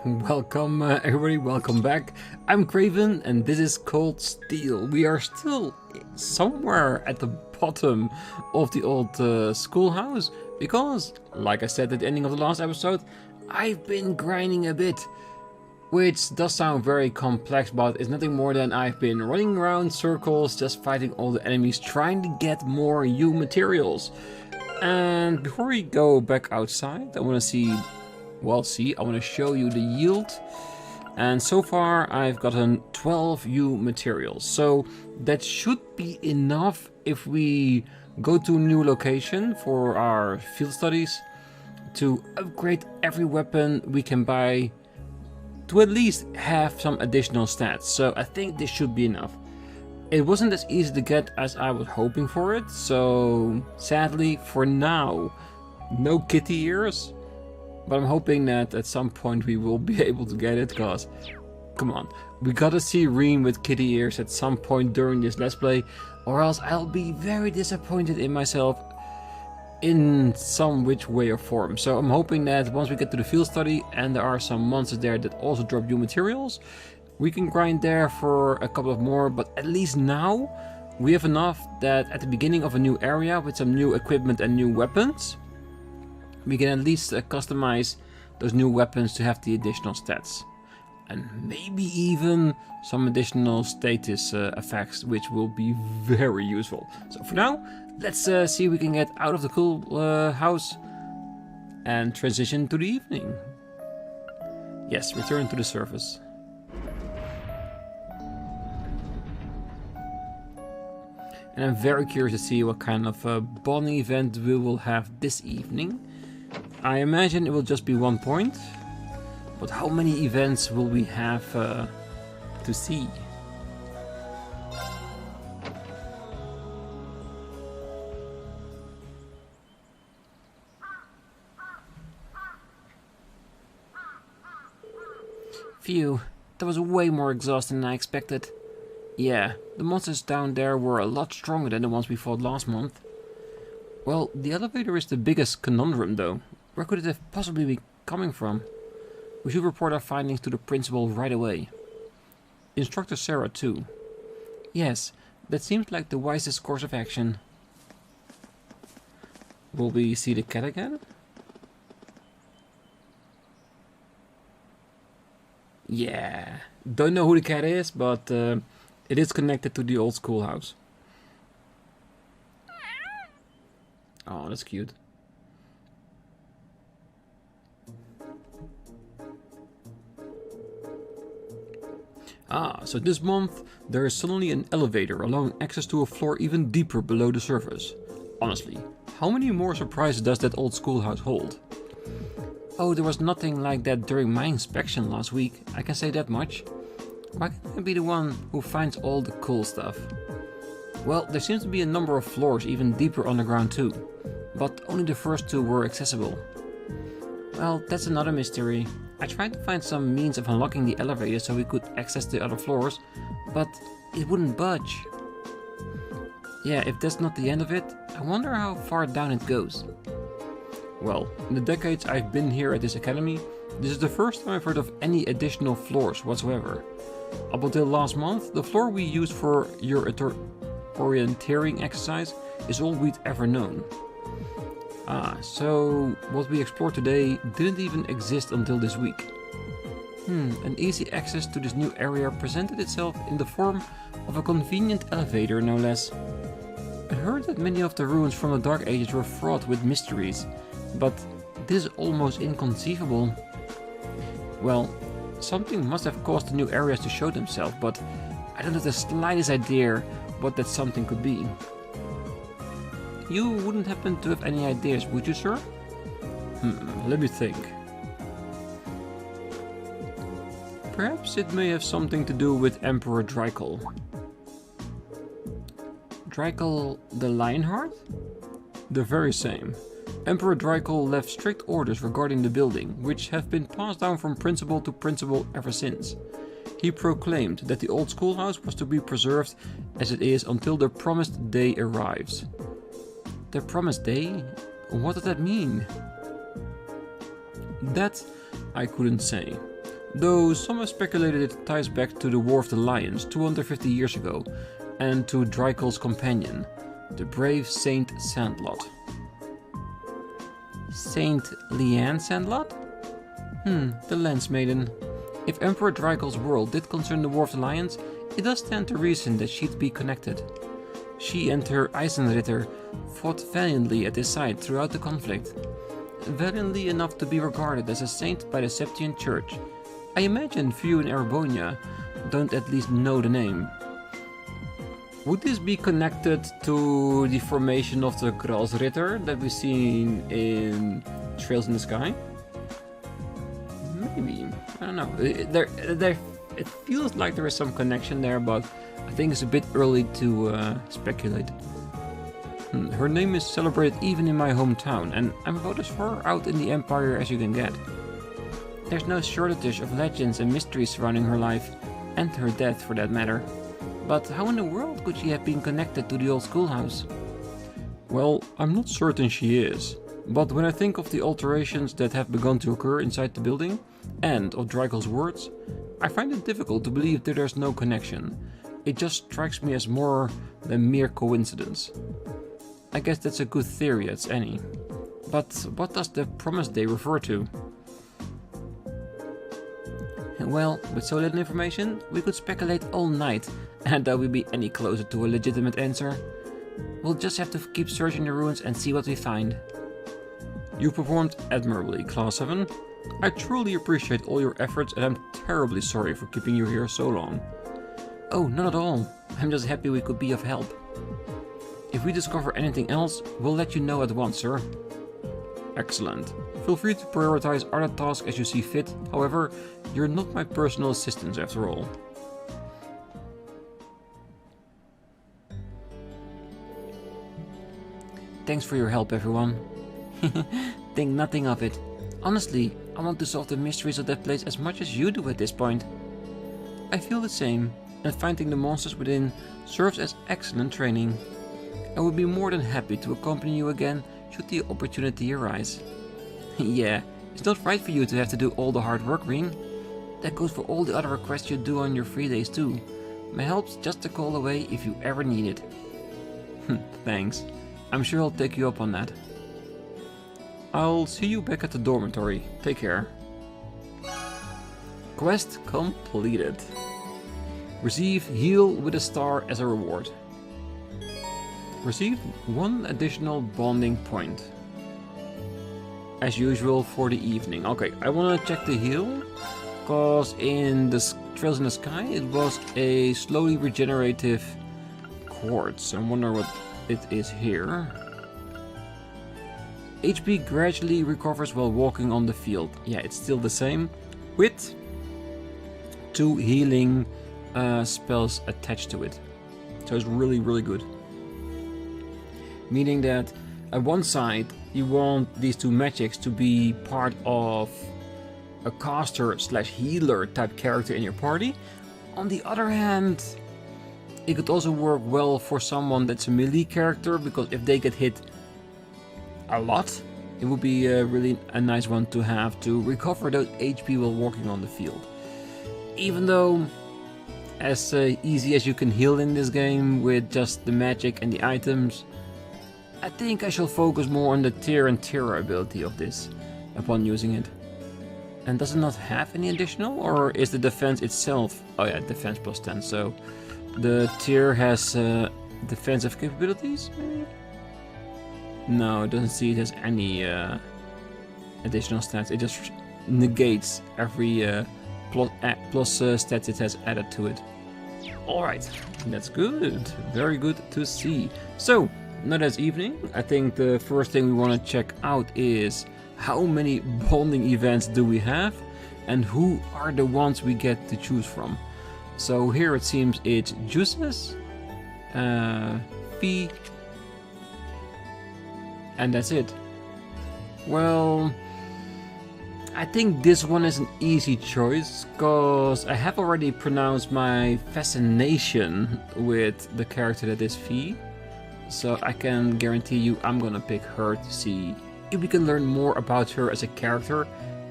Welcome everybody, welcome back. I'm Craven and this is Cold Steel. We are still somewhere at the bottom of the old schoolhouse because, like I said at the ending of the last episode, I've been grinding a bit. Which does sound very complex, but it's nothing more than I've been running around circles just fighting all the enemies trying to get more new materials. And before we go back outside, I want to I want to show you the yield. And so far I've gotten 12 new materials. So that should be enough if we go to a new location for our field studies to upgrade every weapon we can buy to at least have some additional stats. So I think this should be enough. It wasn't as easy to get as I was hoping for it. So sadly for now, no kitty ears. But I'm hoping that at some point we will be able to get it, because, come on, we gotta see Rean with kitty ears at some point during this Let's Play, or else I'll be very disappointed in myself in some which way or form. So I'm hoping that once we get to the field study and there are some monsters there that also drop new materials, we can grind there for a couple of more, but at least now we have enough that at the beginning of a new area with some new equipment and new weapons, we can at least customize those new weapons to have the additional stats. And maybe even some additional status effects, which will be very useful. So for now, let's see if we can get out of the cool house and transition to the evening. Yes, return to the surface. And I'm very curious to see what kind of bonding event we will have this evening. I imagine it will just be 1 point, but how many events will we have to see? Phew, that was way more exhausting than I expected. Yeah, the monsters down there were a lot stronger than the ones we fought last month. Well, the elevator is the biggest conundrum though. Where could it have possibly be coming from? We should report our findings to the principal right away. Instructor Sarah too. Yes, that seems like the wisest course of action. Will we see the cat again? Yeah, don't know who the cat is, but it is connected to the old schoolhouse. Oh, that's cute. Ah, so this month there is suddenly an elevator allowing access to a floor even deeper below the surface. Honestly, how many more surprises does that old schoolhouse hold? Oh, there was nothing like that during my inspection last week, I can say that much. Why can't I be the one who finds all the cool stuff? Well, there seems to be a number of floors even deeper underground too, but only the first 2 were accessible. Well, that's another mystery. I tried to find some means of unlocking the elevator so we could access the other floors, but it wouldn't budge. Yeah, if that's not the end of it, I wonder how far down it goes. Well, in the decades I've been here at this academy, this is the first time I've heard of any additional floors whatsoever. Up until last month, the floor we used for your orienteering exercise is all we'd ever known. Ah, so what we explored today didn't even exist until this week. An easy access to this new area presented itself in the form of a convenient elevator, no less. I heard that many of the ruins from the Dark Ages were fraught with mysteries, but this is almost inconceivable. Well, something must have caused the new areas to show themselves, but I don't have the slightest idea what that something could be. You wouldn't happen to have any ideas, would you, sir? Let me think. Perhaps it may have something to do with Emperor Drykel. Drykel the Lionheart? The very same. Emperor Drykel left strict orders regarding the building, which have been passed down from principal to principal ever since. He proclaimed that the old schoolhouse was to be preserved as it is until the promised day arrives. The promised day? What does that mean? That I couldn't say. though some have speculated it ties back to the War of the Lions 250 years ago, and to Drykel's companion, the brave Saint Sandlot. Saint Leanne Sandlot? The Lance Maiden. If Emperor Drykel's world did concern the War of the Lions, it does stand to reason that she'd be connected. She and her Eisenritter fought valiantly at his side throughout the conflict, valiantly enough to be regarded as a saint by the Septian Church. I imagine few in Erebonia don't at least know the name. Would this be connected to the formation of the Gralsritter that we've seen in Trails in the Sky? Maybe. I don't know. It feels like there is some connection there, but I think it's a bit early to speculate. Her name is celebrated even in my hometown, and I'm about as far out in the Empire as you can get. There's no shortage of legends and mysteries surrounding her life, and her death for that matter. But how in the world could she have been connected to the Old Schoolhouse? Well, I'm not certain she is, but when I think of the alterations that have begun to occur inside the building, and of Drykel's words, I find it difficult to believe that there's no connection. It just strikes me as more than mere coincidence. I guess that's a good theory as any. But what does the Promised Day refer to? Well, with so little information, we could speculate all night, and that would be any closer to a legitimate answer. We'll just have to keep searching the ruins and see what we find. You performed admirably, Class 7. I truly appreciate all your efforts, and I'm terribly sorry for keeping you here so long. Oh, not at all. I'm just happy we could be of help. If we discover anything else, we'll let you know at once, sir. Excellent. Feel free to prioritize other tasks as you see fit. However, you're not my personal assistants after all. Thanks for your help, everyone. Think nothing of it. Honestly, I want to solve the mysteries of that place as much as you do at this point. I feel the same, and finding the monsters within serves as excellent training. I would be more than happy to accompany you again should the opportunity arise. Yeah, it's not right for you to have to do all the hard work, Rean. That goes for all the other requests you do on your free days too. My help's just a call away if you ever need it. Thanks. I'm sure I'll take you up on that. I'll see you back at the dormitory. Take care. Quest completed. Receive heal with a star as a reward. Received 1 additional bonding point. As usual for the evening. Okay, I want to check the heal, because in the Trails in the Sky it was a slowly regenerative quartz. I wonder what it is here. HP gradually recovers while walking on the field. Yeah, it's still the same, with 2 healing spells attached to it. So it's really, really good. Meaning that at one side you want these 2 magics to be part of a caster slash healer type character in your party. On the other hand, it could also work well for someone that's a melee character, because if they get hit a lot, it would be really a nice one to have to recover those HP while walking on the field. Even though as easy as you can heal in this game with just the magic and the items, I think I shall focus more on the tear and terror ability of this upon using it. And does it not have any additional, or is the defense itself? Oh yeah, defense plus 10, so the tier has defensive capabilities, maybe? No, it doesn't see it has any additional stats. It just negates every plus stats it has added to it. Alright, that's good. Very good to see. So, now that's evening, I think the first thing we want to check out is how many bonding events do we have and who are the ones we get to choose from. So here it seems it's Juices, Fee, and that's it. Well, I think this one is an easy choice, because I have already pronounced my fascination with the character that is Fee. So I can guarantee you I'm gonna pick her to see if we can learn more about her as a character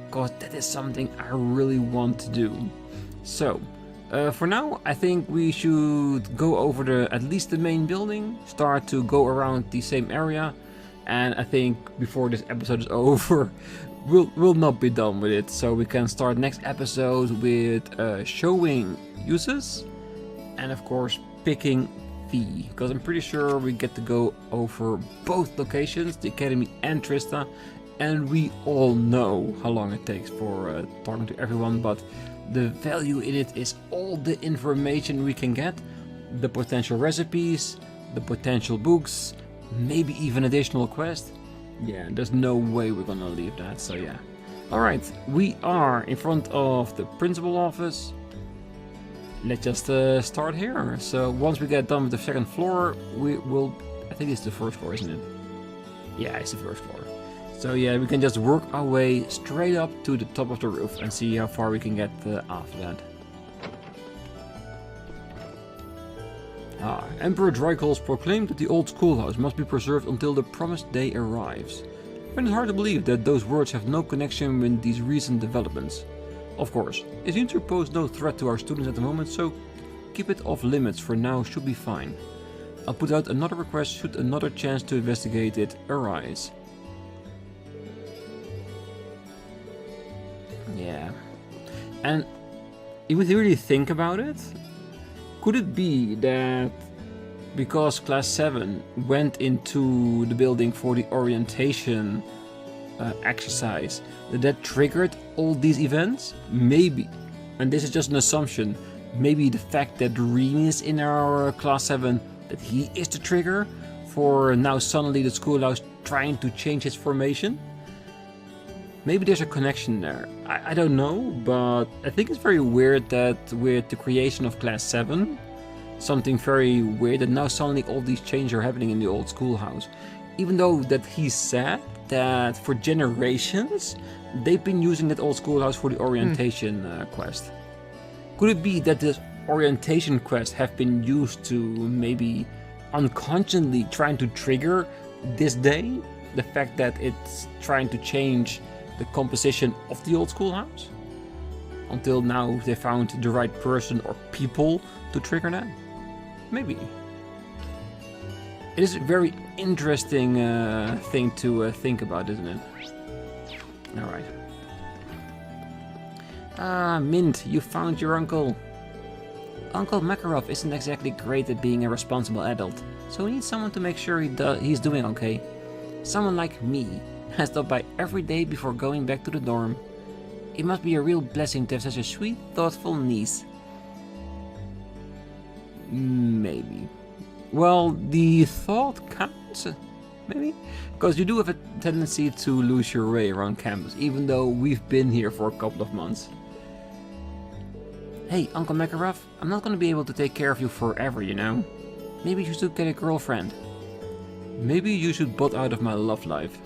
because that is something I really want to do. So, for now, I think we should go over at least the main building, start to go around the same area, and I think before this episode is over, we'll not be done with it. So we can start next episode with showing uses, and of course picking fee, because I'm pretty sure we get to go over both locations, the Academy and Trista, and we all know how long it takes for talking to everyone, but the value in it is all the information we can get, the potential recipes, the potential books, maybe even additional quests. Yeah, there's no way we're gonna leave that, so yeah. Alright, we are in front of the principal office. Let's just start here. So once we get done with the second floor, we will... I think it's the first floor, isn't it? Yeah, it's the first floor. So yeah, we can just work our way straight up to the top of the roof and see how far we can get after that. Emperor Drycles proclaimed that the Old Schoolhouse must be preserved until the promised day arrives. I find it hard to believe that those words have no connection with these recent developments. Of course, it seems to pose no threat to our students at the moment, so keep it off limits for now should be fine. I'll put out another request should another chance to investigate it arise. Yeah. And if you really think about it, could it be that because Class 7 went into the building for the orientation exercise, that triggered all these events? Maybe. And this is just an assumption. Maybe the fact that Rean is in our Class 7, that he is the trigger for now suddenly the schoolhouse trying to change its formation? Maybe there's a connection there. I don't know, but I think it's very weird that with the creation of Class 7, something very weird that now suddenly all these changes are happening in the Old Schoolhouse. Even though that he said that for generations they've been using that Old Schoolhouse for the orientation quest. Could it be that this orientation quest have been used to maybe unconsciously trying to trigger this day? The fact that it's trying to change the composition of the Old Schoolhouse? Until now they found the right person or people to trigger that? Maybe. It is a very interesting thing to think about, isn't it? Alright. Ah, Mint, you found your uncle. Uncle Makarov isn't exactly great at being a responsible adult, so we need someone to make sure he's doing okay. Someone like me has stopped by every day before going back to the dorm. It must be a real blessing to have such a sweet, thoughtful niece. Maybe. Well, the thought counts, maybe? Because you do have a tendency to lose your way around campus, even though we've been here for a couple of months. Hey, Uncle Makarov, I'm not gonna be able to take care of you forever, you know? Maybe you should get a girlfriend. Maybe you should butt out of my love life.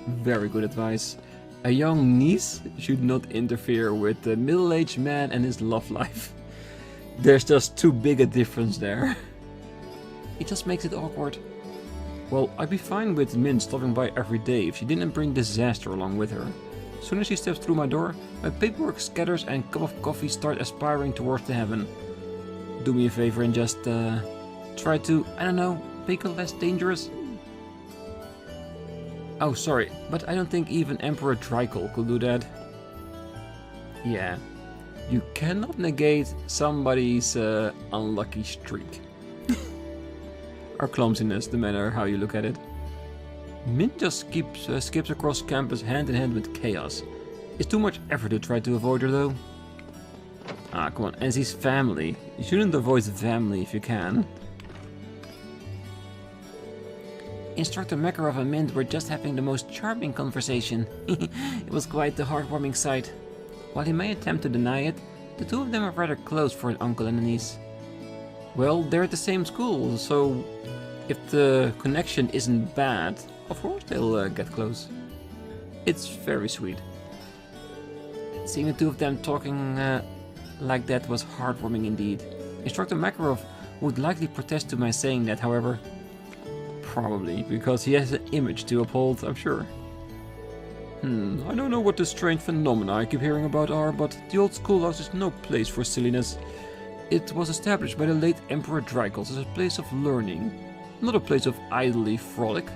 Very good advice. A young niece should not interfere with a middle-aged man and his love life. There's just too big a difference there. It just makes it awkward. Well, I'd be fine with Min stopping by every day if she didn't bring disaster along with her. As soon as she steps through my door, my paperwork scatters and cup of coffee start aspiring towards the heaven. Do me a favor and just try to, I don't know, make it less dangerous. Oh, sorry, but I don't think even Emperor Drycles could do that. Yeah, you cannot negate somebody's unlucky streak. Or clumsiness, no matter how you look at it. Mint just skips across campus hand in hand with chaos. It's too much effort to try to avoid her though. Ah, come on, and she's family. You shouldn't avoid family if you can. Instructor Makarov and Mint were just having the most charming conversation. It was quite the heartwarming sight. While he may attempt to deny it, the two of them are rather close for an uncle and a niece. Well, they're at the same school, so if the connection isn't bad, of course they'll get close. It's very sweet. Seeing the two of them talking like that was heartwarming indeed. Instructor Makarov would likely protest to my saying that, however. Probably, because he has an image to uphold, I'm sure. I don't know what the strange phenomena I keep hearing about are, but the Old Schoolhouse is no place for silliness. It was established by the late Emperor Dracos as a place of learning, not a place of idly frolic.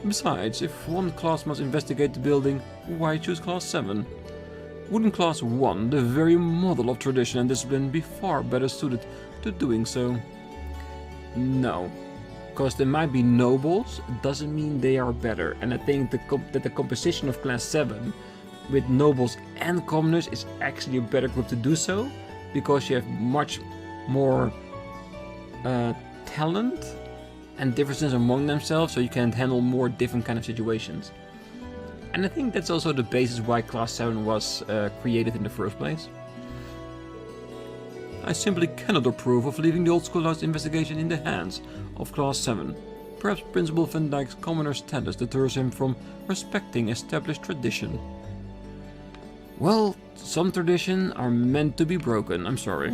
Besides, if one class must investigate the building, why choose Class 7? Wouldn't Class 1, the very model of tradition and discipline, be far better suited to doing so? No. Because they might be nobles, doesn't mean they are better. And I think that the composition of Class 7 with nobles and commoners is actually a better group to do so, because you have much more talent and differences among themselves, so you can handle more different kind of situations. And I think that's also the basis why Class 7 was created in the first place. I simply cannot approve of leaving the Old Schoolhouse investigation in the hands of Class 7. Perhaps Principal Van Dyke's commoner status deters him from respecting established tradition. Well, some traditions are meant to be broken, I'm sorry.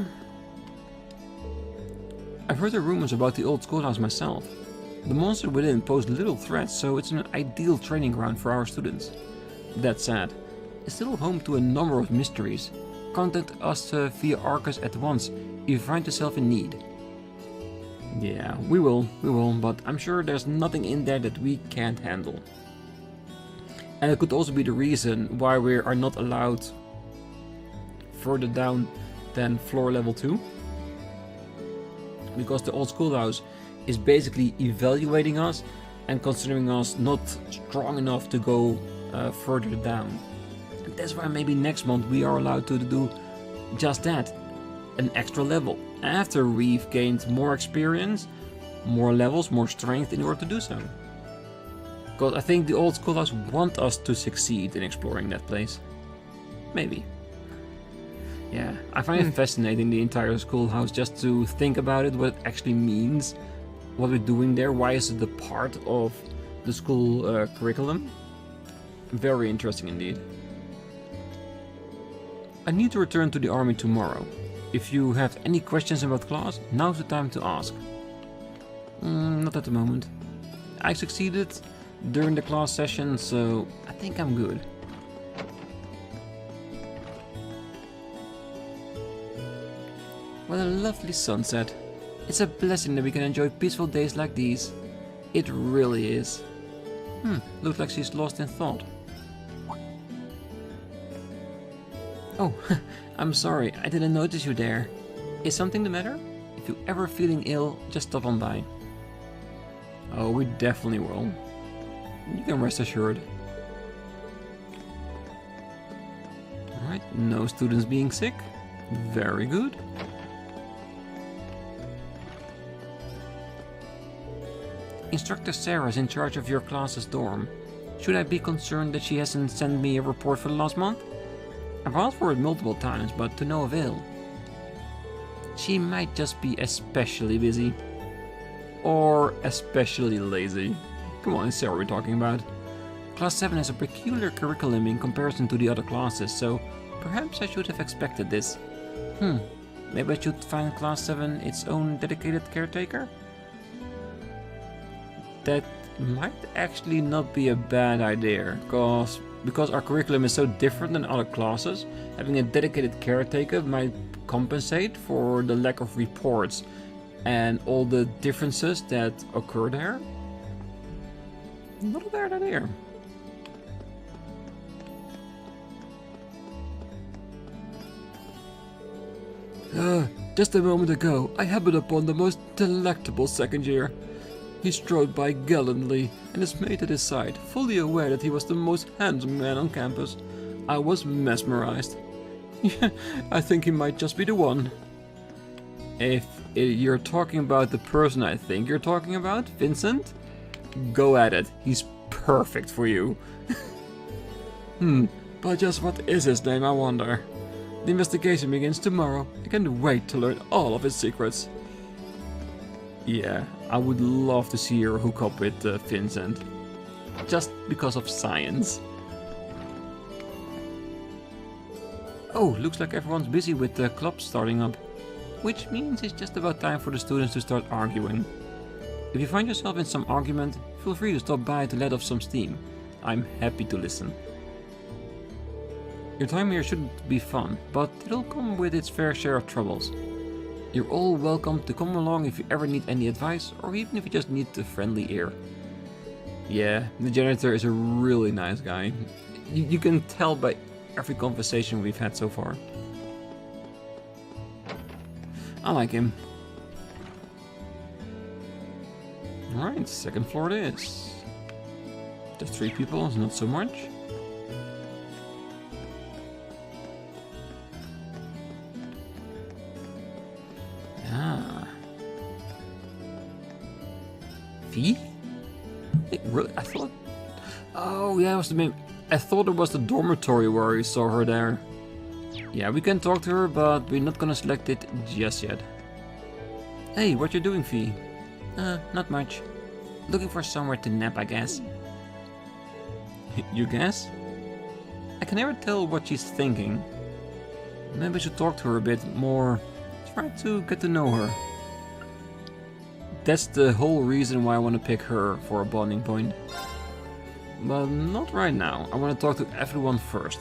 I've heard the rumors about the Old Schoolhouse myself. The monster within pose little threats, so it's an ideal training ground for our students. That said, it's still home to a number of mysteries. Contact us via Arcus at once if you find yourself in need. Yeah, we will, but I'm sure there's nothing in there that we can't handle. And it could also be the reason why we are not allowed further down than floor level 2. Because the Old Schoolhouse is basically evaluating us and considering us not strong enough to go further down. And that's why maybe next month we are allowed to do just that, an extra level, after we've gained more experience, more levels, more strength in order to do so. Because I think the Old Schoolhouse want us to succeed in exploring that place. Maybe. Yeah, I find it fascinating, the entire schoolhouse, just to think about it, what it actually means, what we're doing there, why is it a part of the school curriculum. Very interesting indeed. I need to return to the army tomorrow. If you have any questions about class, now's the time to ask. Not at the moment. I succeeded during the class session, so I think I'm good. What a lovely sunset. It's a blessing that we can enjoy peaceful days like these. It really is. Looks like she's lost in thought. Oh, I'm sorry, I didn't notice you there. Is something the matter? If you're ever feeling ill, just stop on by. Oh, we definitely will. You can rest assured. Alright, no students being sick. Very good. Instructor Sarah is in charge of your class's dorm. Should I be concerned that she hasn't sent me a report for the last month? I've asked for it multiple times, but to no avail. She might just be especially busy. Or especially lazy. Come on, it's Sarah we're talking about. Class 7 has a peculiar curriculum in comparison to the other classes, so perhaps I should have expected this. Maybe I should find Class 7 its own dedicated caretaker? That might actually not be a bad idea, because our curriculum is so different than other classes, having a dedicated caretaker might compensate for the lack of reports and all the differences that occur there. Not a bad idea. Just a moment ago, I happened upon the most delectable second year. He strode by gallantly, and his mate at his side, fully aware that he was the most handsome man on campus. I was mesmerized. Yeah, I think he might just be the one. If you're talking about the person I think you're talking about, Vincent, go at it. He's perfect for you. But just what is his name, I wonder? The investigation begins tomorrow. I can't wait to learn all of his secrets. Yeah, I would love to see her hook up with Vincent. Just because of science. Oh, looks like everyone's busy with the club starting up. Which means it's just about time for the students to start arguing. If you find yourself in some argument, feel free to stop by to let off some steam. I'm happy to listen. Your time here shouldn't be fun, but it'll come with its fair share of troubles. You're all welcome to come along if you ever need any advice, or even if you just need a friendly ear. Yeah, the janitor is a really nice guy. You can tell by every conversation we've had so far. I like him. Alright, second floor it is. Just 3 people, not so much. Ah. V? Wait, really? I thought... Oh, yeah, it was the main... I thought it was the dormitory where we saw her there. Yeah, we can talk to her, but we're not gonna select it just yet. Hey, what you doing, Fee? Not much. Looking for somewhere to nap, I guess. You guess? I can never tell what she's thinking. Maybe I should talk to her a bit more. Try to get to know her. That's the whole reason why I want to pick her for a bonding point. But not right now. I want to talk to everyone first.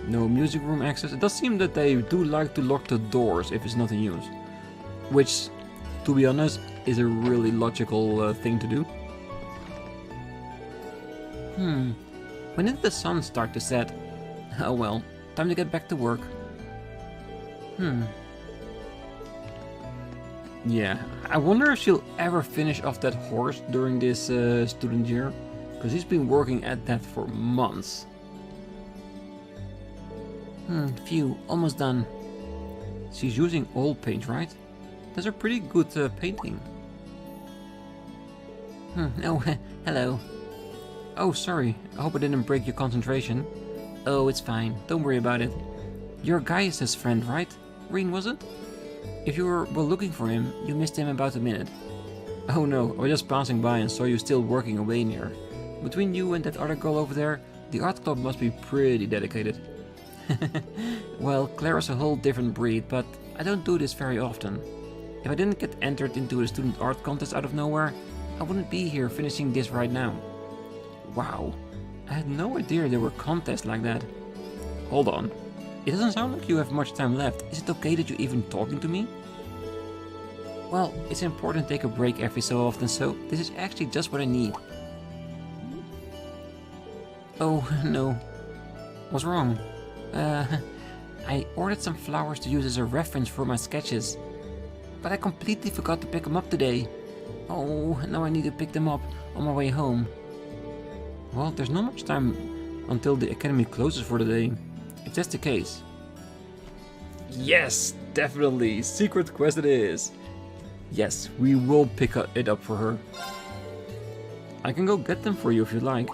No music room access. It does seem that they do like to lock the doors if it's not in use. Which, to be honest, is a really logical thing to do. When did the sun start to set? Oh well, time to get back to work. Yeah, I wonder if she'll ever finish off that horse during this student year. Because he's been working at that for months. Phew, almost done. She's using oil paint, right? That's a pretty good painting. Oh, hello. Oh, sorry. I hope I didn't break your concentration. Oh, it's fine. Don't worry about it. You're Gaius' friend, right? Rean, was it? If you were looking for him, you missed him about a minute. Oh no, I was just passing by and saw you still working away near. Between you and that other girl over there, the art club must be pretty dedicated. Well, Clara's a whole different breed, but I don't do this very often. If I didn't get entered into a student art contest out of nowhere, I wouldn't be here finishing this right now. Wow, I had no idea there were contests like that. Hold on, it doesn't sound like you have much time left. Is it okay that you're even talking to me? Well, it's important to take a break every so often, so this is actually just what I need. Oh, no. What's wrong? I ordered some flowers to use as a reference for my sketches, but I completely forgot to pick them up today. Oh, now I need to pick them up on my way home. Well, there's not much time until the academy closes for the day, if that's the case. Yes, definitely, secret quest it is. Yes, we will pick it up for her. I can go get them for you if you like.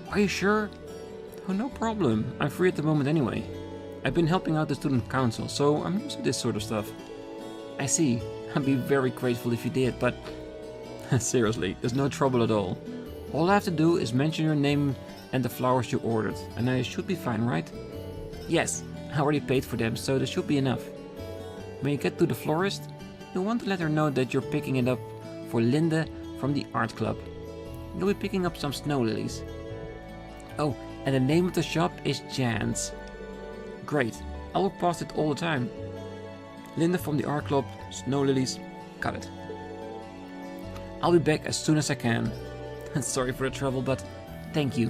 Are you sure? Oh, no problem. I'm free at the moment anyway. I've been helping out the student council, so I'm used to this sort of stuff. I see. I'd be very grateful if you did, but... Seriously, there's no trouble at all. All I have to do is mention your name and the flowers you ordered, and I should be fine, right? Yes, I already paid for them, so there should be enough. When you get to the florist, you'll want to let her know that you're picking it up for Linde from the art club. You'll be picking up some snow lilies. Oh, and the name of the shop is Jan's. Great, I will post it all the time. Linde from the art club, snow lilies, got it. I'll be back as soon as I can. Sorry for the trouble, but thank you.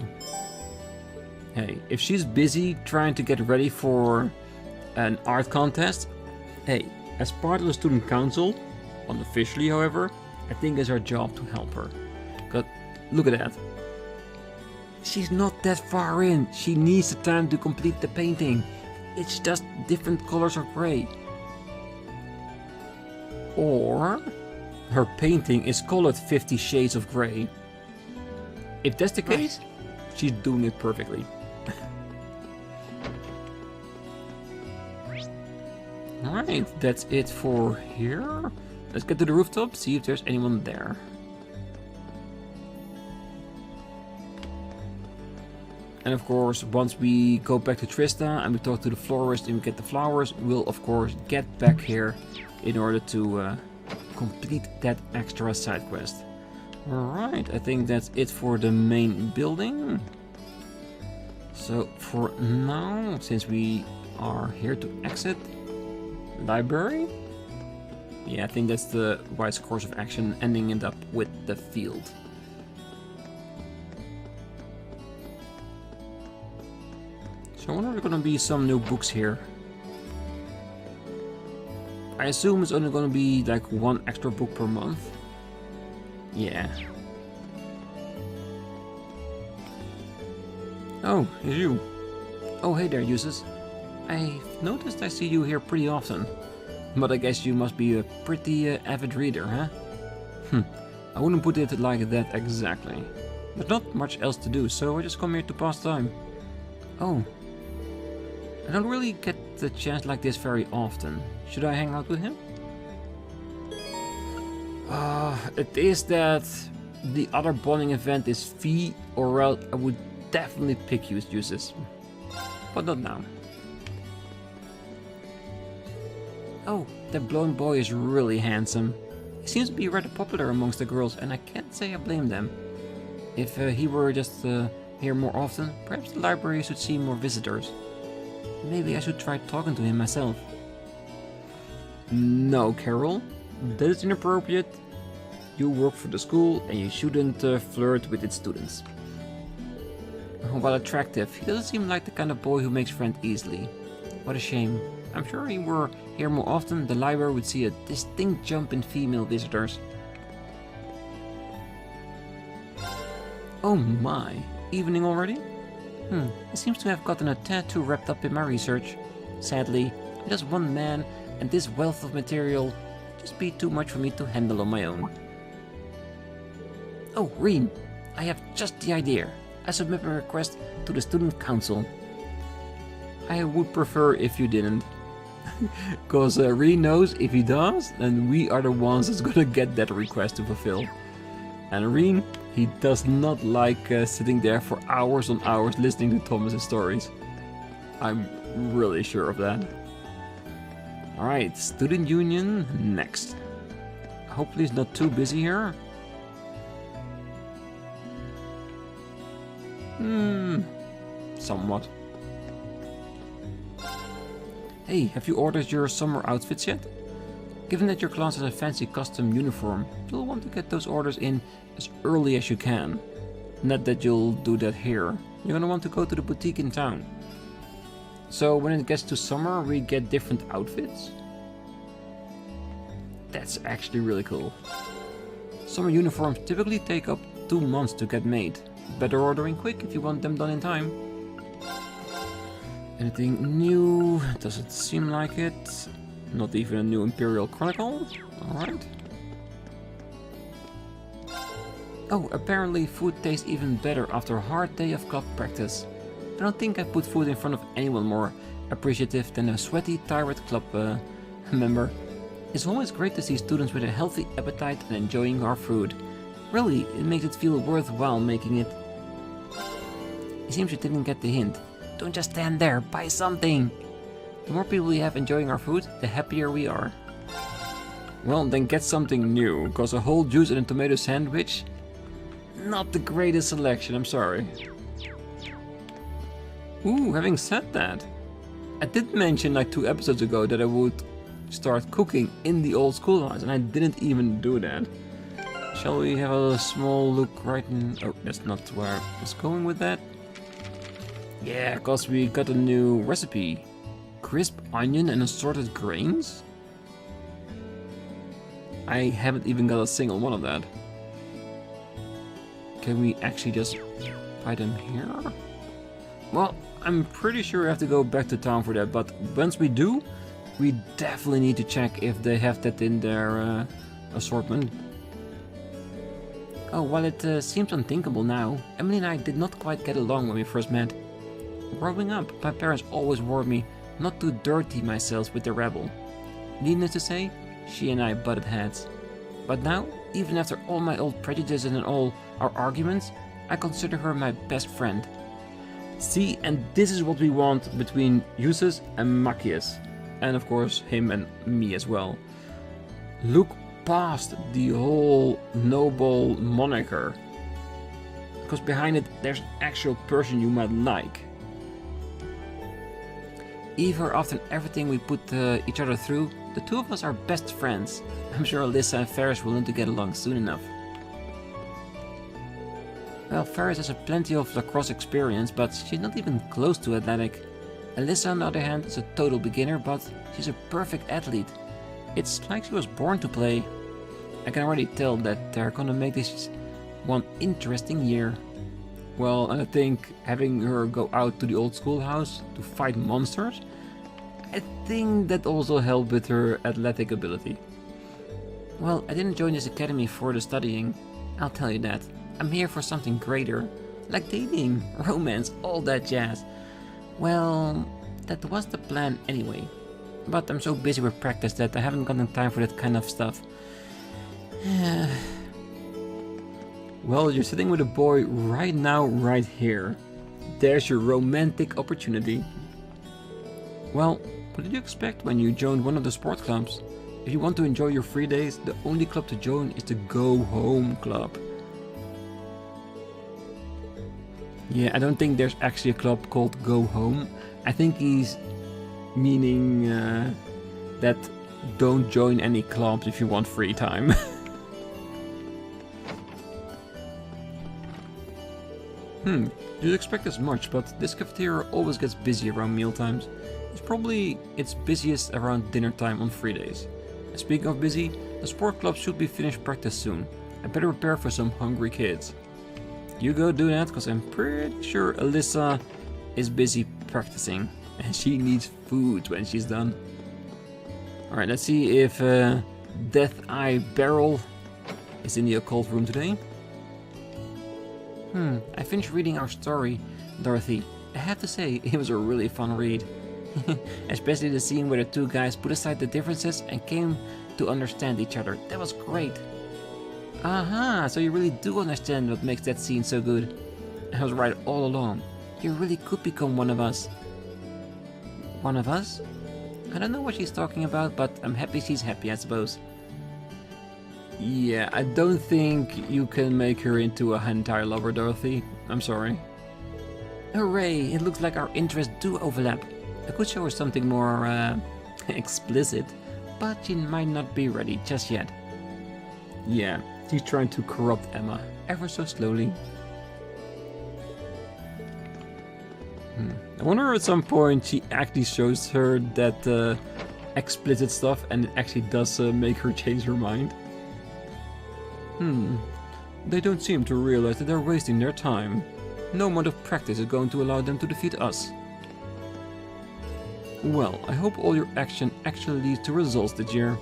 Hey, if she's busy trying to get ready for an art contest, hey, as part of the student council, unofficially however, I think it's our job to help her. Cause look at that. She's not that far in. She needs the time to complete the painting. It's just different colors of gray. Or her painting is colored 50 shades of gray. If that's the case, she's doing it perfectly. Alright, that's it for here. Let's get to the rooftop, see if there's anyone there. And of course, once we go back to Trista and we talk to the florist and we get the flowers, we'll of course get back here in order to complete that extra side quest. Alright, I think that's it for the main building. So for now, since we are here to exit, library? Yeah, I think that's the wise course of action, ending it up with the field. So I wonder if there are gonna be some new books here. I assume it's only gonna be like one extra book per month. Yeah. Oh, it's you. Oh, hey there, Eustace. I've noticed I see you here pretty often. But I guess you must be a pretty avid reader, huh? I wouldn't put it like that exactly. There's not much else to do, so I just come here to pass time. Oh. I don't really get the chance like this very often. Should I hang out with him? It is that the other bonding event is fee, or else I would definitely pick you, Eustace. But not now. Oh, that blonde boy is really handsome. He seems to be rather popular amongst the girls, and I can't say I blame them. If he were just here more often, perhaps the library should see more visitors. Maybe I should try talking to him myself. No, Carol. That is inappropriate. You work for the school, and you shouldn't flirt with its students. While attractive, he doesn't seem like the kind of boy who makes friends easily. What a shame. I'm sure if he were here more often, the library would see a distinct jump in female visitors. Oh my, evening already? I seems to have gotten a tad too wrapped up in my research. Sadly, I'm just one man, and this wealth of material would just be too much for me to handle on my own. Oh, Rean, I have just the idea. I submit my request to the student council. I would prefer if you didn't. Cause Rean knows if he does, then we are the ones that's gonna get that request to fulfill. And Rean, he does not like sitting there for hours on hours listening to Thomas's stories. I'm really sure of that. Alright, student union next. Hopefully it's not too busy here. Somewhat. Hey, have you ordered your summer outfits yet? Given that your class has a fancy custom uniform, you'll want to get those orders in as early as you can. Not that you'll do that here. You're gonna want to go to the boutique in town. So when it gets to summer, we get different outfits? That's actually really cool. Summer uniforms typically take up 2 months to get made. Better ordering quick if you want them done in time. Anything new? Doesn't seem like it. Not even a new Imperial Chronicle? Alright. Oh, apparently food tastes even better after a hard day of club practice. I don't think I've put food in front of anyone more appreciative than a sweaty, tired club member. It's always great to see students with a healthy appetite and enjoying our food. Really, it makes it feel worthwhile making it. It seems you didn't get the hint. Don't just stand there, buy something! The more people we have enjoying our food, the happier we are. Well, then get something new, cause a whole juice and a tomato sandwich? Not the greatest selection, I'm sorry. Ooh, having said that, I did mention like 2 episodes ago that I would start cooking in the old schoolhouse, and I didn't even do that. Shall we have a small look right in... Oh, that's not where I was going with that. Yeah, cause we got a new recipe. Crisp onion and assorted grains? I haven't even got a single one of that. Can we actually just buy them here? Well, I'm pretty sure we have to go back to town for that, but once we do, we definitely need to check if they have that in their assortment. Oh, while it seems unthinkable now, Emily and I did not quite get along when we first met. Growing up, my parents always warned me not to dirty myself with the rebel. Needless to say, she and I butted heads. But now, even after all my old prejudices and all our arguments, I consider her my best friend. See, and this is what we want between Eustace and Machias. And of course, him and me as well. Look past the whole noble moniker. Because behind it, there's an actual person you might like. Even after everything we put each other through, the two of us are best friends. I'm sure Alyssa and Ferris will learn to get along soon enough. Well, Ferris has plenty of lacrosse experience, but she's not even close to athletic. Alyssa, on the other hand, is a total beginner, but she's a perfect athlete. It's like she was born to play. I can already tell that they're gonna make this one interesting year. Well, and I think having her go out to the old schoolhouse to fight monsters, I think that also helped with her athletic ability. Well, I didn't join this academy for the studying, I'll tell you that. I'm here for something greater, like dating, romance, all that jazz. Well, that was the plan anyway. But I'm so busy with practice that I haven't gotten time for that kind of stuff. Well, you're sitting with a boy right now, right here. There's your romantic opportunity. Well, what did you expect when you joined one of the sport clubs? If you want to enjoy your free days, the only club to join is the Go Home Club. Yeah, I don't think there's actually a club called Go Home. I think he's meaning that don't join any clubs if you want free time. You'd expect as much, but this cafeteria always gets busy around mealtimes. It's probably its busiest around dinner time on free days. And speaking of busy, the sport club should be finished practice soon. I better prepare for some hungry kids. You go do that, because I'm pretty sure Alyssa is busy practicing. And she needs food when she's done. Alright, let's see if Death Eye Barrel is in the occult room today. I finished reading our story, Dorothy. I have to say, it was a really fun read. Especially the scene where the two guys put aside the differences and came to understand each other. That was great. Aha, so you really do understand what makes that scene so good. I was right all along. You really could become one of us. One of us? I don't know what she's talking about, but I'm happy she's happy, I suppose. Yeah, I don't think you can make her into a hentai lover, Dorothy. I'm sorry. Hooray, it looks like our interests do overlap. I could show her something more, explicit, but she might not be ready just yet. Yeah, she's trying to corrupt Emma, ever so slowly. I wonder at some point she actually shows her that explicit stuff and it actually does make her change her mind. They don't seem to realize that they're wasting their time. No amount of practice is going to allow them to defeat us. Well, I hope all your action actually leads to results this year.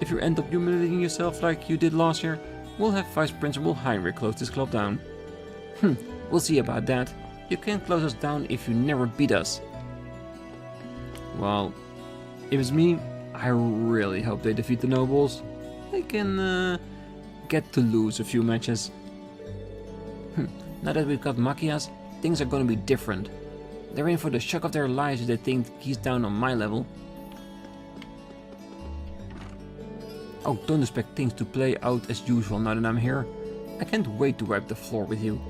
If you end up humiliating yourself like you did last year, we'll have Vice Principal Heinrich close this club down. We'll see about that. You can't close us down if you never beat us. Well, if it's me, I really hope they defeat the nobles. They can get to lose a few matches. Now that we've got Machias, things are gonna be different. They're in for the shock of their lives if they think he's down on my level. Oh, don't expect things to play out as usual now that I'm here. I can't wait to wipe the floor with you.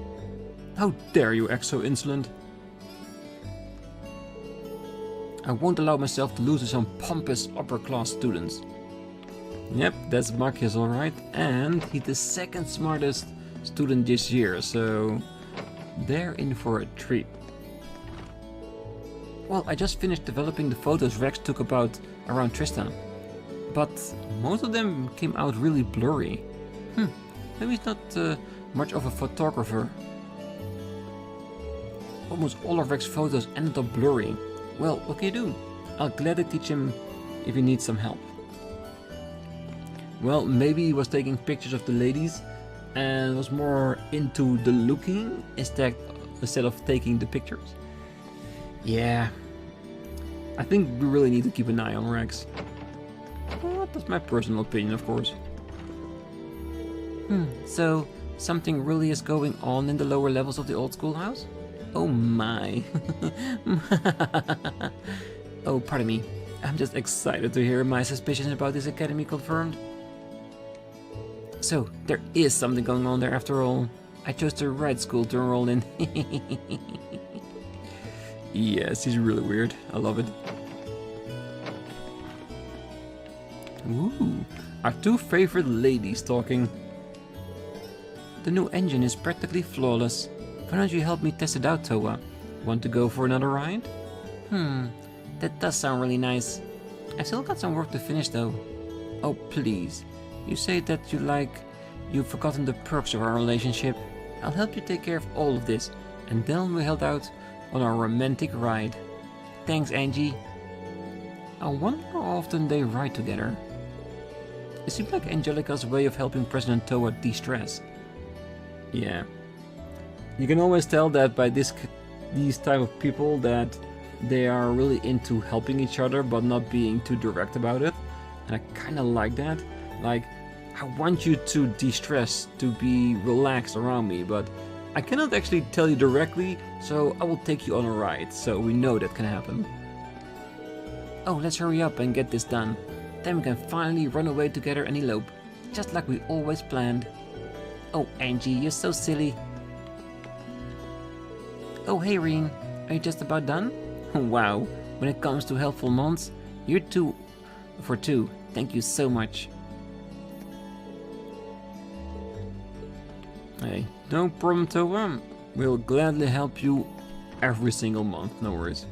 How dare you act so insolent? I won't allow myself to lose to some pompous upper-class students. Yep, that's Machias alright, and he's the second smartest student this year, so they're in for a treat. Well, I just finished developing the photos Rex took about around Tristan, but most of them came out really blurry. Maybe he's not much of a photographer. Almost all of Rex's photos ended up blurry. Well, what can you do? I'll gladly teach him if he needs some help. Well, maybe he was taking pictures of the ladies and was more into the looking instead of taking the pictures. Yeah, I think we really need to keep an eye on Rex. Well, that's my personal opinion, of course. So, something really is going on in the lower levels of the old schoolhouse? Oh my. Oh, pardon me. I'm just excited to hear my suspicions about this academy confirmed. So, there is something going on there after all. I chose the right school to enroll in. Yes, he's really weird. I love it. Ooh, our two favorite ladies talking. The new engine is practically flawless. Why don't you help me test it out, Toa? Want to go for another ride? That does sound really nice. I still got some work to finish though. Oh please, you say that you've forgotten the perks of our relationship. I'll help you take care of all of this, and then we'll head out on our romantic ride. Thanks, Angie. I wonder how often they ride together. It seems like Angelica's way of helping President Toa de-stress. Yeah. You can always tell that by these type of people that they are really into helping each other but not being too direct about it. And I kinda like that. Like, I want you to de-stress, to be relaxed around me, but I cannot actually tell you directly, so I will take you on a ride, so we know that can happen. Oh, let's hurry up and get this done. Then we can finally run away together and elope, just like we always planned. Oh, Angie, you're so silly. Oh, hey, Rean, are you just about done? Wow, when it comes to helpful months, you're 2 for 2. Thank you so much. Hey, no problem, Toa. We'll gladly help you every single month, no worries.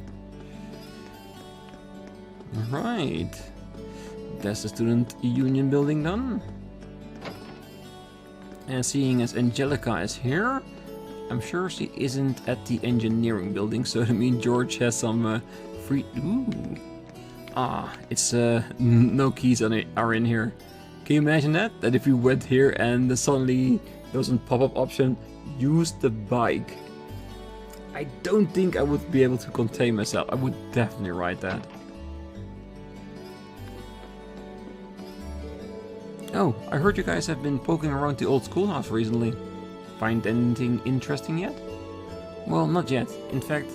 Alright. That's the student union building done. And seeing as Angelica is here, I'm sure she isn't at the engineering building, so that means George has some free... Ooh. It's no keys are in here. Can you imagine that? That if you went here and suddenly there was a pop-up option, use the bike. I don't think I would be able to contain myself. I would definitely ride that. Oh, I heard you guys have been poking around the old schoolhouse recently. Find anything interesting yet? Well, not yet. In fact,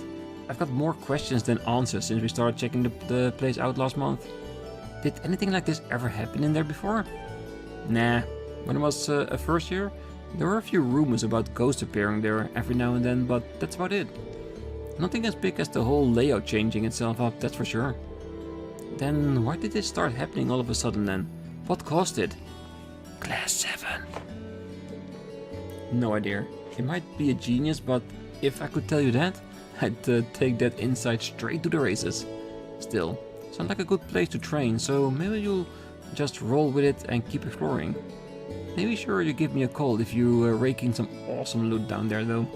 I've got more questions than answers since we started checking the place out last month. Did anything like this ever happen in there before? Nah. When I was a first year, there were a few rumors about ghosts appearing there every now and then, but that's about it. Nothing as big as the whole layout changing itself up, that's for sure. Then why did this start happening all of a sudden then? What caused it? Class 7. No idea. It might be a genius, but if I could tell you that, I'd take that insight straight to the races. Still, sounds like a good place to train, so maybe you'll just roll with it and keep exploring. Maybe sure you give me a call if you rake in some awesome loot down there though.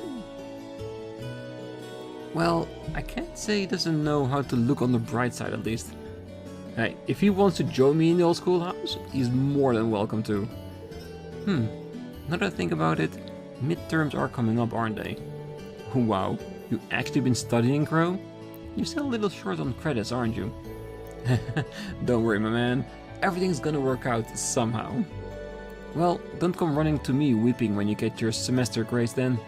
Well, I can't say he doesn't know how to look on the bright side at least. Hey, if he wants to join me in the old schoolhouse, he's more than welcome to. Now that I think about it, midterms are coming up, aren't they? Wow, you actually been studying, Crow? You're still a little short on credits, aren't you? Don't worry, my man. Everything's gonna work out somehow. Well, don't come running to me weeping when you get your semester grades then.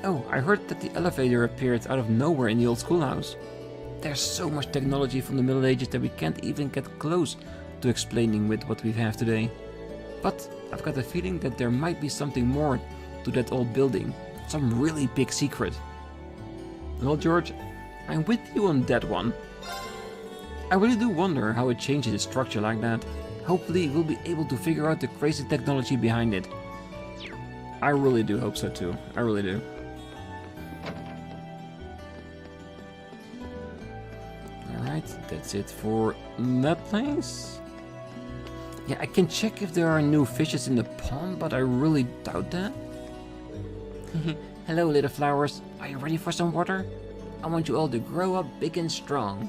Oh, I heard that the elevator appeared out of nowhere in the old schoolhouse. There's so much technology from the Middle Ages that we can't even get close to explaining with what we have today. But I've got a feeling that there might be something more to that old building. Some really big secret. Well, George, I'm with you on that one. I really do wonder how it changes its structure like that. Hopefully we'll be able to figure out the crazy technology behind it. I really do hope so too. I really do. Alright, that's it for that place. Yeah, I can check if there are new fishes in the pond, but I really doubt that. Hello, little flowers. Are you ready for some water? I want you all to grow up big and strong.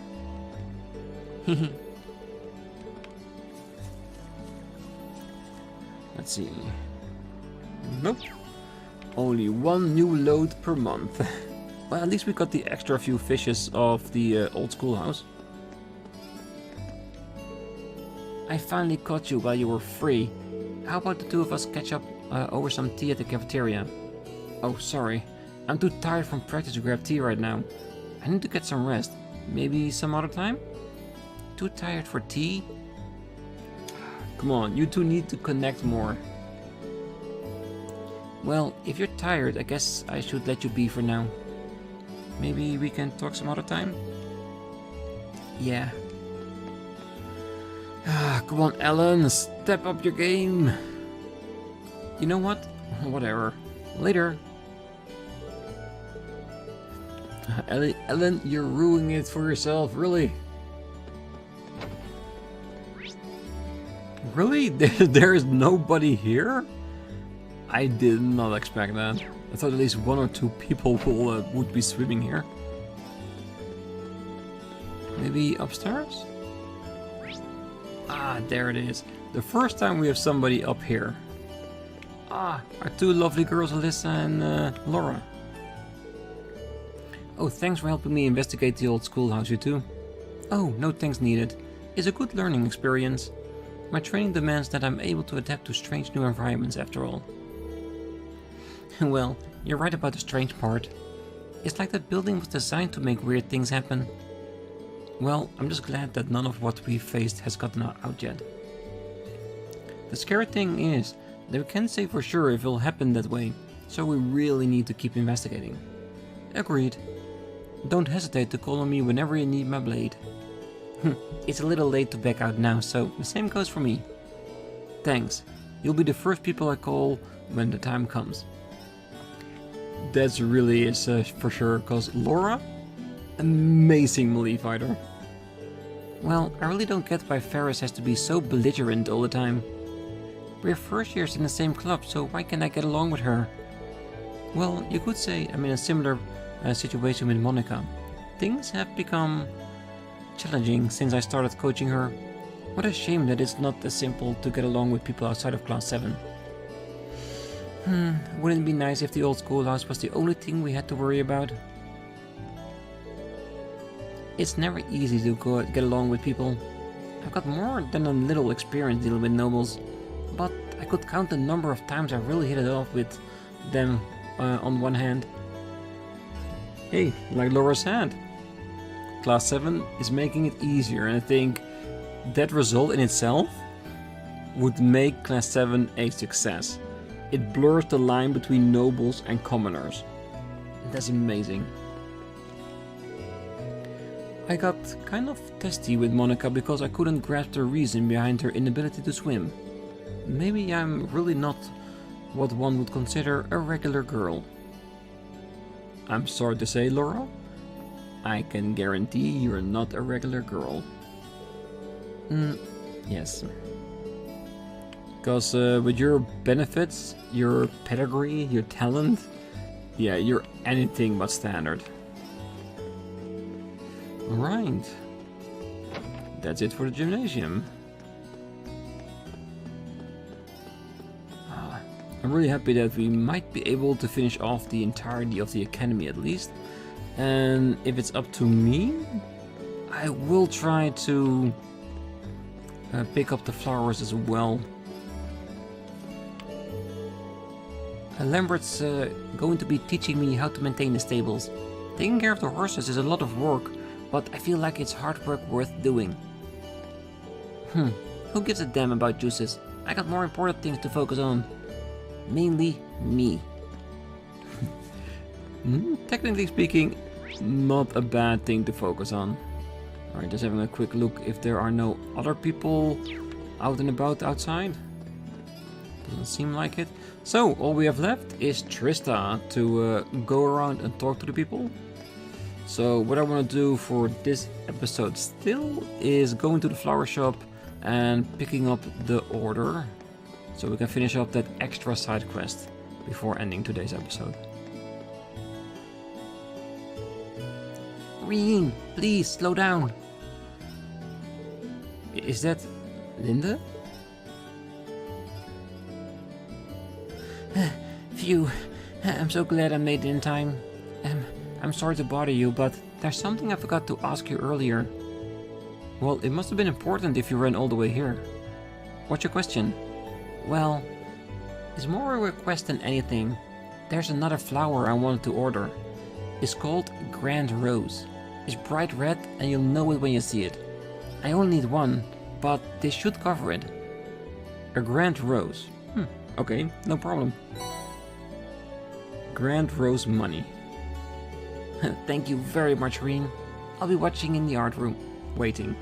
Let's see. Nope. Only one new load per month. Well, at least we got the extra few fishes of the old schoolhouse. I finally caught you while you were free. How about the two of us catch up over some tea at the cafeteria? Oh, sorry. I'm too tired from practice to grab tea right now. I need to get some rest. Maybe some other time? Too tired for tea? Come on, you two need to connect more. Well, if you're tired, I guess I should let you be for now. Maybe we can talk some other time? Yeah. Come on, Ellen, step up your game. You know what? Whatever. Later. Ellen, you're ruining it for yourself, really. Really? There is nobody here? I did not expect that. I thought at least 1 or 2 people would be swimming here. Maybe upstairs? Ah, there it is. The first time we have somebody up here. Ah, our 2 lovely girls, Alyssa and Laura. Oh, thanks for helping me investigate the old schoolhouse, you two. Oh, no thanks needed. It's a good learning experience. My training demands that I'm able to adapt to strange new environments after all. Well, you're right about the strange part. It's like that building was designed to make weird things happen. Well, I'm just glad that none of what we faced has gotten out yet. The scary thing is that we can't say for sure if it'll happen that way, so we really need to keep investigating. Agreed. Don't hesitate to call on me whenever you need my blade. It's a little late to back out now, so the same goes for me. Thanks. You'll be the first people I call when the time comes. That really is for sure, because Laura? Amazing melee fighter. Well, I really don't get why Ferris has to be so belligerent all the time. We're first years in the same club, so why can't I get along with her? Well, you could say I'm in a similar situation with Monica. Things have become challenging since I started coaching her. What a shame that it's not as simple to get along with people outside of class 7. Wouldn't it be nice if the old schoolhouse was the only thing we had to worry about? It's never easy to get along with people. I've got more than a little experience dealing with nobles, but I could count the number of times I really hit it off with them on one hand. Hey, like Laura said, Class 7 is making it easier, and I think that result in itself would make Class 7 a success. It blurs the line between nobles and commoners. That's amazing. I got kind of testy with Monica because I couldn't grasp the reason behind her inability to swim. Maybe I'm really not what one would consider a regular girl. I'm sorry to say, Laura, I can guarantee you're not a regular girl. Yes. Because with your benefits, your pedigree, your talent, yeah, you're anything but standard. Right. That's it for the gymnasium. I'm really happy that we might be able to finish off the entirety of the academy at least. And if it's up to me, I will try to pick up the flowers as well. Lambert's going to be teaching me how to maintain the stables. Taking care of the horses is a lot of work, but I feel like it's hard work worth doing. Who gives a damn about juices? I got more important things to focus on. Mainly me. Technically speaking, not a bad thing to focus on. Alright, just having a quick look if there are no other people out and about outside. Doesn't seem like it. So, all we have left is Trista to go around and talk to the people. So, what I want to do for this episode still is going to the flower shop and picking up the order. So we can finish up that extra side quest before ending today's episode. Rean, please slow down. Is that Linde? Phew, I'm so glad I made it in time. I'm sorry to bother you, but there's something I forgot to ask you earlier. Well, it must have been important if you ran all the way here. What's your question? Well, it's more a request than anything. There's another flower I wanted to order. It's called Grand Rose. It's bright red and you'll know it when you see it. I only need one, but this should cover it. A Grand Rose. Okay, no problem. Grand Rose money. Thank you very much, Rean. I'll be watching in the art room. Waiting.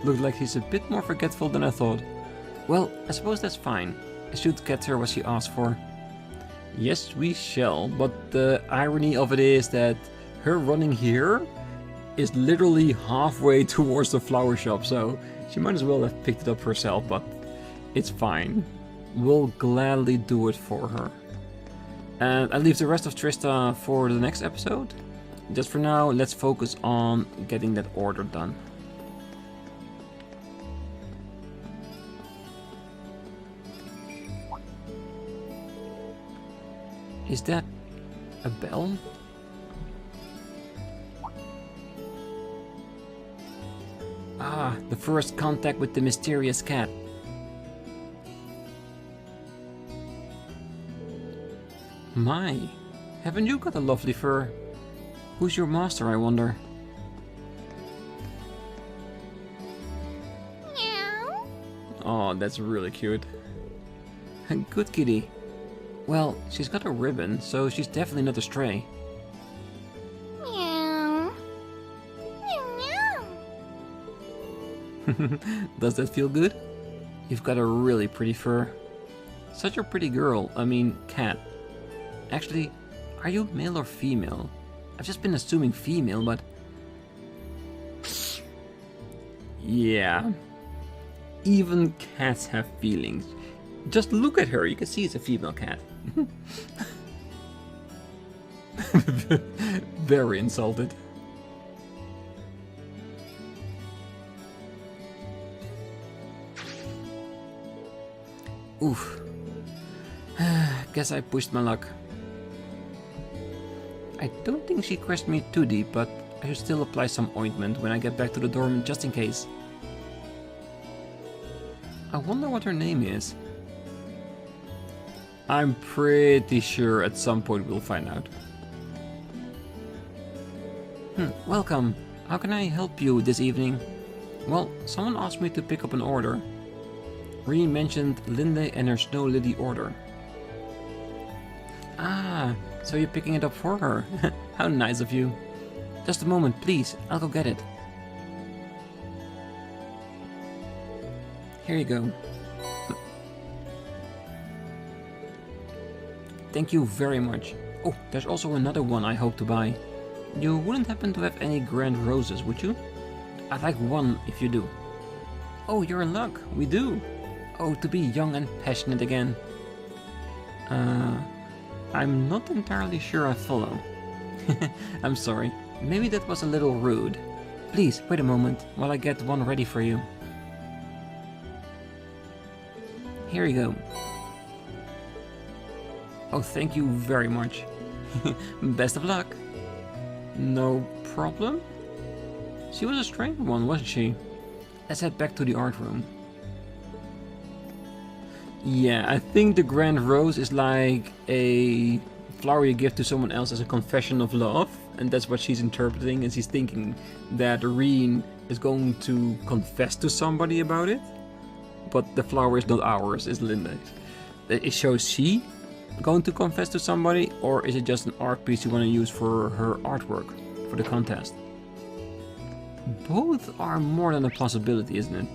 Looks like he's a bit more forgetful than I thought. Well, I suppose that's fine. I should get her what she asked for. Yes, we shall, but the irony of it is that her running here is literally halfway towards the flower shop, so she might as well have picked it up herself, but it's fine. We'll gladly do it for her. And I leave the rest of Trista for the next episode. Just for now, let's focus on getting that order done. Is that a bell? Ah, the first contact with the mysterious cat. My, haven't you got a lovely fur? Who's your master, I wonder? Meow. Oh, that's really cute. Good kitty. Well, she's got a ribbon, so she's definitely not a stray. Meow. Meow, meow. Does that feel good? You've got a really pretty fur. Such a pretty girl, I mean cat. Actually, are you male or female? I've just been assuming female, but... Yeah. Even cats have feelings. Just look at her, you can see it's a female cat. Very insulted. Oof. Guess I pushed my luck. I don't think she crushed me too deep, but I should still apply some ointment when I get back to the dorm just in case. I wonder what her name is. I'm pretty sure at some point we'll find out. Welcome. How can I help you this evening? Well, someone asked me to pick up an order. Rean mentioned Linde and her Snow Lily order. Ah, so you're picking it up for her. How nice of you. Just a moment, please. I'll go get it. Here you go. Thank you very much. Oh, there's also another one I hope to buy. You wouldn't happen to have any grand roses, would you? I'd like one if you do. Oh, you're in luck. We do. Oh, to be young and passionate again. I'm not entirely sure I follow. I'm sorry. Maybe that was a little rude. Please, wait a moment while I get one ready for you. Here you go. Oh, thank you very much. Best of luck. No problem? She was a strange one, wasn't she? Let's head back to the art room. Yeah, I think the Grand Rose is like a flower you give to someone else as a confession of love. And that's what she's interpreting, and she's thinking that Rean is going to confess to somebody about it. But the flower is not ours, it's Linde's. It shows she going to confess to somebody, or is it just an art piece you want to use for her artwork, for the contest? Both are more than a possibility, isn't it?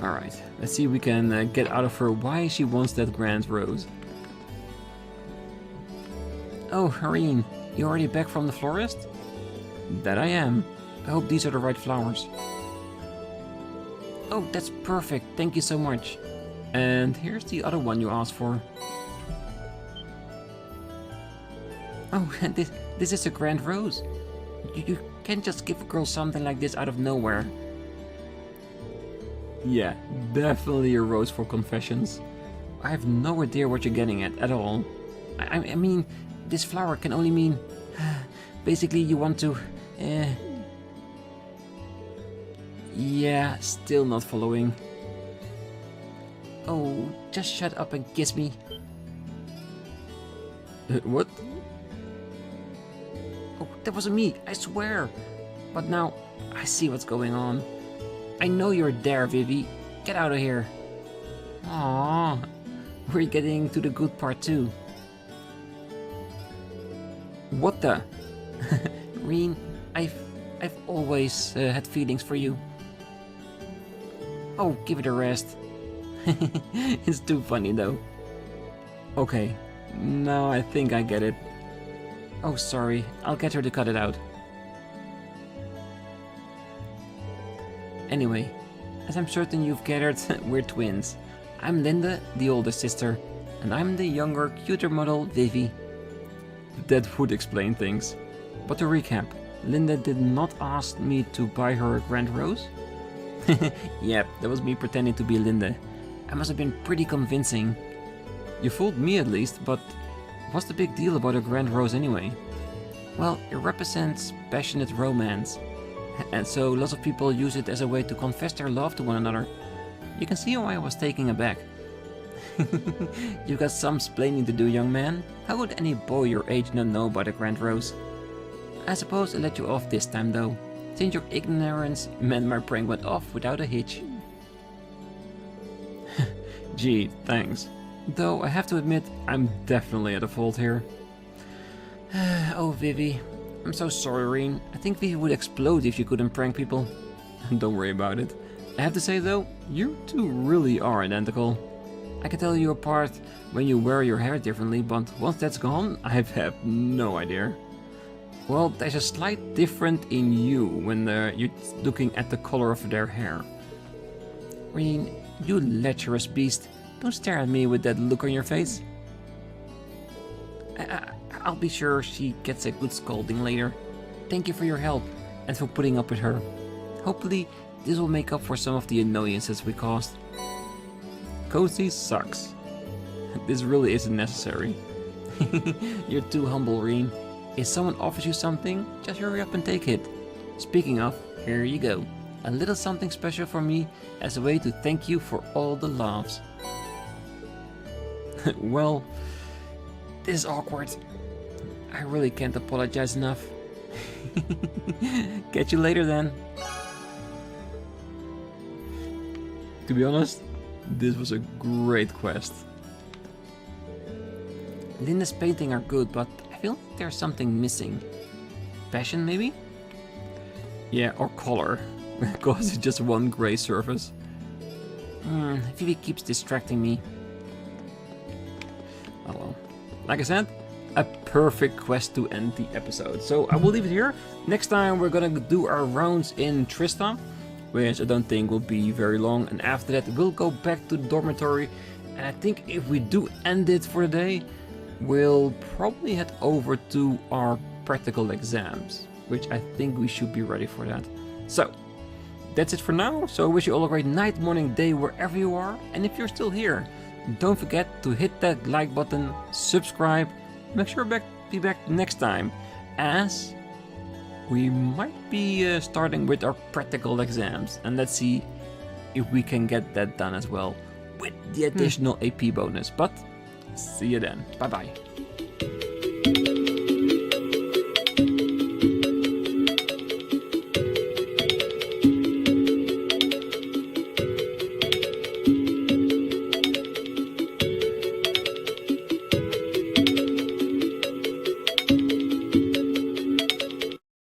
Alright, let's see if we can get out of her why she wants that Grand Rose. Oh, Rean, you already back from the florist? That I am. I hope these are the right flowers. Oh, that's perfect. Thank you so much. And here's the other one you asked for. Oh, this is a Grand Rose. You can't just give a girl something like this out of nowhere. Yeah, definitely a rose for confessions. I have no idea what you're getting at all. I mean, this flower can only mean... Basically, you want to... Yeah, still not following. Oh, just shut up and kiss me. What? Oh, that wasn't me, I swear. But now, I see what's going on. I know you're there, Vivi. Get out of here. Aww. we're getting to the good part too. What the? Rean, I've always had feelings for you. Oh, give it a rest. It's too funny though. Okay, now I think I get it. Oh, sorry, I'll get her to cut it out. Anyway, as I'm certain you've gathered, we're twins. I'm Linde, the older sister, and I'm the younger, cuter model, Vivi. That would explain things. But to recap, Linde did not ask me to buy her a grand rose? Yep, that was me pretending to be Linde. I must have been pretty convincing. You fooled me at least, but what's the big deal about a grand rose anyway? Well, it represents passionate romance, and so lots of people use it as a way to confess their love to one another. You can see why I was taken aback. You've got some splaining to do, young man. How would any boy your age not know about a grand rose? I suppose I let you off this time though, since your ignorance meant my prank went off without a hitch. Gee, thanks. Though I have to admit, I'm definitely at fault here. Oh, Vivi. I'm so sorry, Rean. I think Vivi would explode if you couldn't prank people. Don't worry about it. I have to say though, you two really are identical. I can tell you apart when you wear your hair differently, but once that's gone, I have no idea. Well, there's a slight difference in you when you're looking at the color of their hair. Rean, you lecherous beast. Don't stare at me with that look on your face. I'll be sure she gets a good scolding later. Thank you for your help and for putting up with her. Hopefully, this will make up for some of the annoyances we caused. Cozy sucks. This really isn't necessary. You're too humble, Rean. If someone offers you something, just hurry up and take it. Speaking of, here you go. A little something special for me as a way to thank you for all the laughs. Well, this is awkward. I really can't apologize enough. Catch you later then. To be honest, this was a great quest. Linde's paintings are good, but I feel like there's something missing. Passion, maybe? Yeah, or color, because it's just one grey surface. Vivi keeps distracting me. Oh well. Like I said, a perfect quest to end the episode. So I will leave it here. Next time we're gonna do our rounds in Trista, which I don't think will be very long. And after that we'll go back to the dormitory. And I think if we do end it for the day, we'll probably head over to our practical exams, which I think we should be ready for that. So that's it for now. So I wish you all a great night, morning, day, wherever you are. And if you're still here, don't forget to hit that like button, subscribe, make sure to be back next time, as we might be starting with our practical exams, and let's see if we can get that done as well with the additional AP bonus. But see you then. Bye bye.